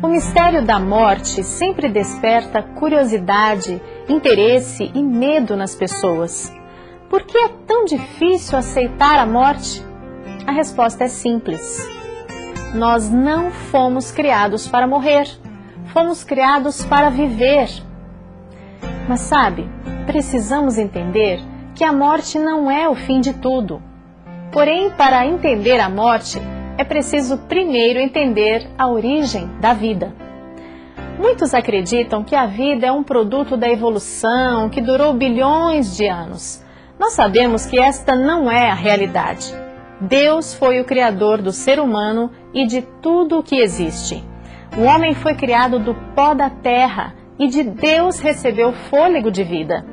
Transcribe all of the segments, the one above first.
O mistério da morte sempre desperta curiosidade, interesse e medo nas pessoas. Por que é tão difícil aceitar a morte? A resposta é simples. Nós não fomos criados para morrer, fomos criados para viver. Mas sabe, precisamos entender que a morte não é o fim de tudo. Porém, para entender a morte, é preciso primeiro entender a origem da vida. Muitos acreditam que a vida é um produto da evolução, que durou bilhões de anos. Nós sabemos que esta não é a realidade. Deus foi o criador do ser humano e de tudo o que existe. O homem foi criado do pó da terra e de Deus recebeu fôlego de vida.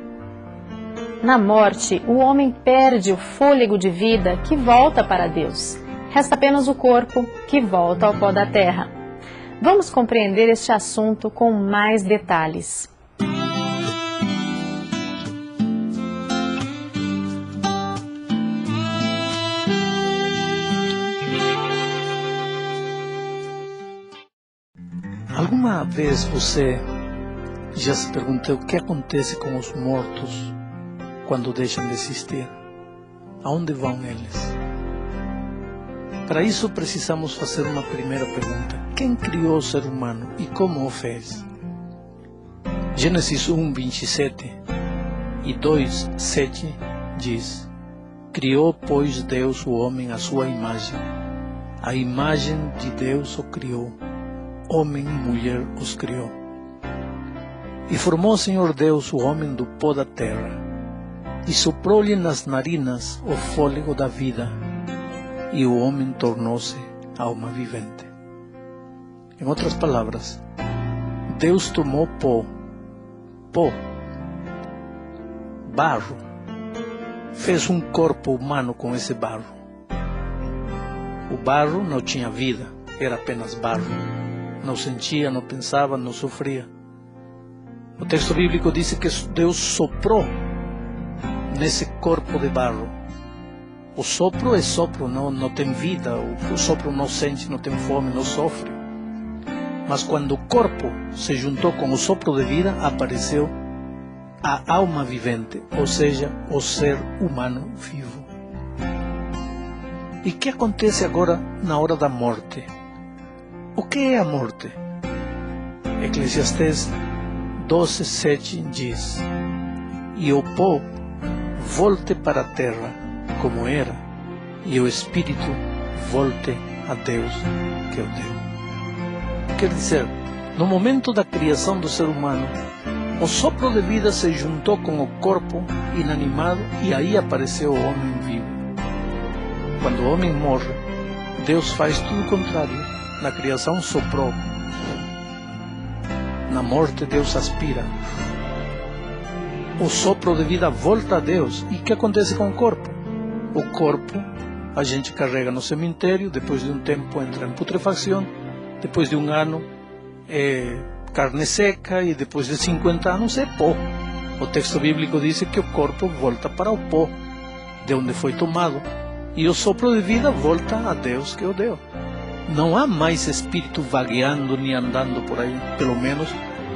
Na morte, o homem perde o fôlego de vida que volta para Deus. Resta apenas o corpo que volta ao pó da terra. Vamos compreender este assunto com mais detalhes. Alguma vez você já se perguntou o que acontece com os mortos quando deixam de existir? Aonde vão eles? Para isso precisamos fazer uma primeira pergunta. Quem criou o ser humano e como o fez? Gênesis 1, 27 e 2, 7 diz: Criou, pois, Deus o homem à sua imagem. A imagem de Deus o criou. Homem e mulher os criou. E formou o Senhor Deus o homem do pó da terra, e soprou-lhe nas narinas o fôlego da vida, e o homem tornou-se alma vivente. Em outras palavras, Deus tomou pó, barro, fez um corpo humano com esse barro. O barro não tinha vida, era apenas barro. Não sentia, não pensava, não sofria. O texto bíblico diz que Deus soprou nesse corpo de barro. O sopro é sopro, não tem vida. O sopro não sente, não tem fome, não sofre. Mas quando o corpo se juntou com o sopro de vida, apareceu a alma vivente, ou seja, o ser humano vivo. E o que acontece agora na hora da morte? O que é a morte? Eclesiastes 12, 7 diz: E o pó volte para a terra como era, e o espírito volte a Deus que o deu. Quer dizer, no momento da criação do ser humano, o sopro de vida se juntou com o corpo inanimado e aí apareceu o homem vivo. Quando o homem morre, Deus faz tudo o contrário. Na criação soprou. Na morte Deus aspira. O sopro de vida volta a Deus. E o que acontece com o corpo? O corpo a gente carrega no cemitério, depois de um tempo entra em putrefação, depois de um ano é carne seca e depois de 50 anos é pó. O texto bíblico diz que o corpo volta para o pó, de onde foi tomado, e o sopro de vida volta a Deus que o deu. Não há mais espírito vagueando nem andando por aí. Pelo menos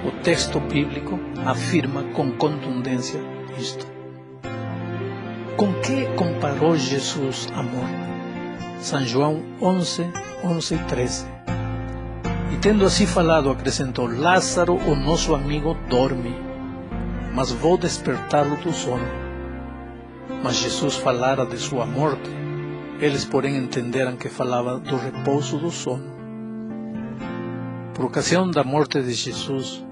o texto bíblico afirma com contundência isto. Com que comparou Jesus a morte? São João 11, 11 e 13. E tendo assim falado, acrescentou: Lázaro, o nosso amigo, dorme, mas vou despertá-lo do sono. Mas Jesus falara de sua morte. Eles, porém, entenderam que falava do repouso do sono. Por ocasião da morte de Jesus,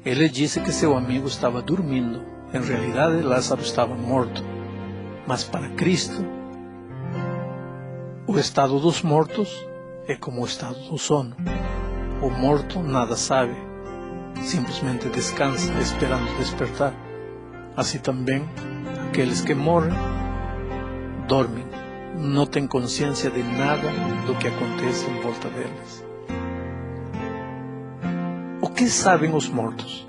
ele disse que seu amigo estava dormindo. Em realidade, Lázaro estava morto. Mas para Cristo, o estado dos mortos é como o estado do sono. O morto nada sabe, simplesmente descansa, esperando despertar. Assim também, aqueles que morrem, dormem. Não têm consciência de nada do que acontece em volta deles. O que sabem os mortos?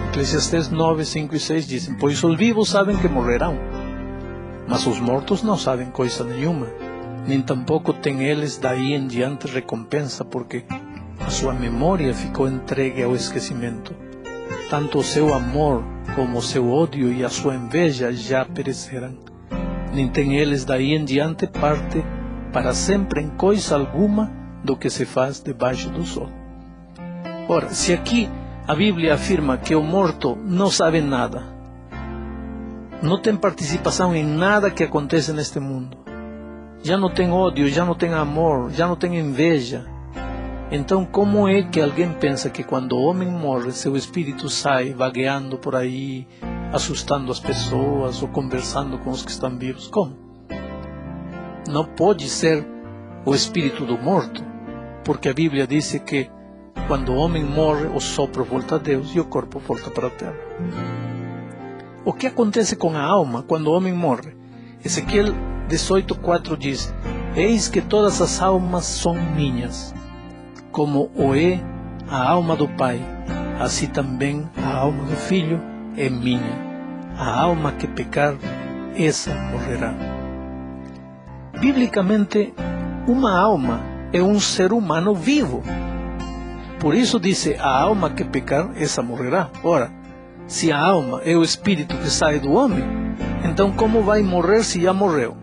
Eclesiastes 9, 5 e 6 dizem: Pois os vivos sabem que morrerão, mas os mortos não sabem coisa nenhuma, nem tampouco têm eles daí em diante recompensa, porque a sua memória ficou entregue ao esquecimento. Tanto o seu amor como o seu ódio e a sua inveja já pereceram. Nem tem eles daí em diante parte para sempre em coisa alguma do que se faz debaixo do sol. Ora, se aqui a Bíblia afirma que o morto não sabe nada, não tem participação em nada que acontece neste mundo, já não tem ódio, já não tem amor, já não tem inveja, então como é que alguém pensa que quando o homem morre, seu espírito sai vagueando por aí, assustando as pessoas ou conversando com os que estão vivos? Como? Não pode ser o espírito do morto, porque a Bíblia diz que quando o homem morre, o sopro volta a Deus e o corpo volta para a terra. O que acontece com a alma quando o homem morre? Ezequiel 18:4 diz: eis que todas as almas são minhas, como o é a alma do pai, assim também a alma do filho é minha. A alma que pecar, essa morrerá. Biblicamente, uma alma é um ser humano vivo. Por isso diz: a alma que pecar, essa morrerá. Ora, se a alma é o espírito que sai do homem, então como vai morrer se já morreu?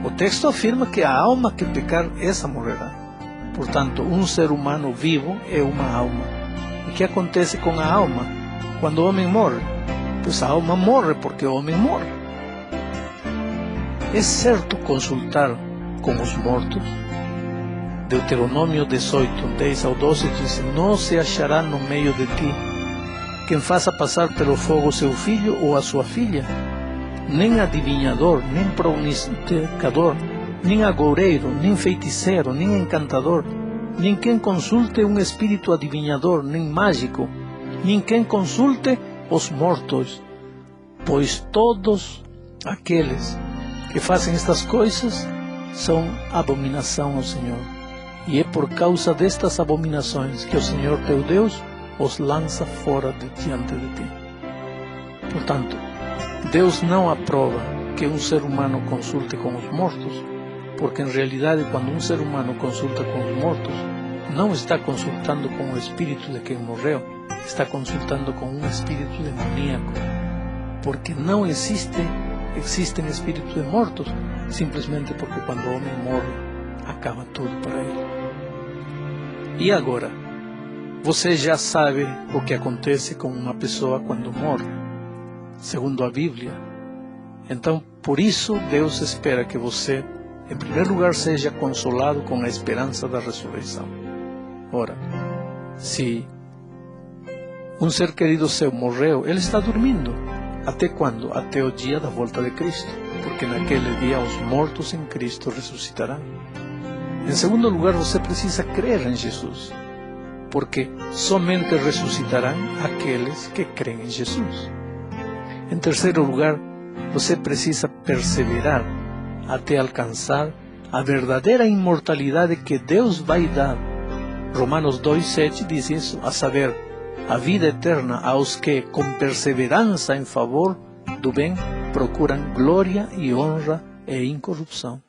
O texto afirma que a alma que pecar, essa morrerá. Portanto, um ser humano vivo é uma alma. O que acontece com a alma quando o homem morre? Pois a alma morre porque o homem morre. É certo consultar com os mortos? Deuteronômio 18, 10 ao 12 diz: não se achará no meio de ti quem faça passar pelo fogo seu filho ou a sua filha, nem adivinhador, nem pronosticador, nem agoureiro, nem feiticeiro, nem encantador, nem quem consulte um espírito adivinhador, nem mágico, nem quem consulte os mortos, pois todos aqueles que fazem estas coisas são abominação ao Senhor. E é por causa destas abominações que o Senhor teu Deus os lança fora de diante de ti. Portanto, Deus não aprova que um ser humano consulte com os mortos, porque em realidade quando um ser humano consulta com os mortos, não está consultando com o espírito de quem morreu, está consultando com um espírito demoníaco, porque não existem espíritos de mortos, simplesmente porque quando o homem morre, acaba tudo para ele. E agora, você já sabe o que acontece com uma pessoa quando morre, segundo a Bíblia. Então, por isso, Deus espera que você, em primeiro lugar, seja consolado com a esperança da ressurreição. Ora, se um ser querido seu morreu, ele está dormindo. Até quando? Até o dia da volta de Cristo, porque naquele dia os mortos em Cristo ressuscitarão. Em segundo lugar, você precisa crer em Jesus, porque somente ressuscitarão aqueles que creem em Jesus. Em terceiro lugar, você precisa perseverar até alcançar a verdadeira imortalidade que Deus vai dar. Romanos 2:7 diz isso, a saber, a vida eterna aos que, com perseverança em favor do bem, procuram glória e honra e incorrupção.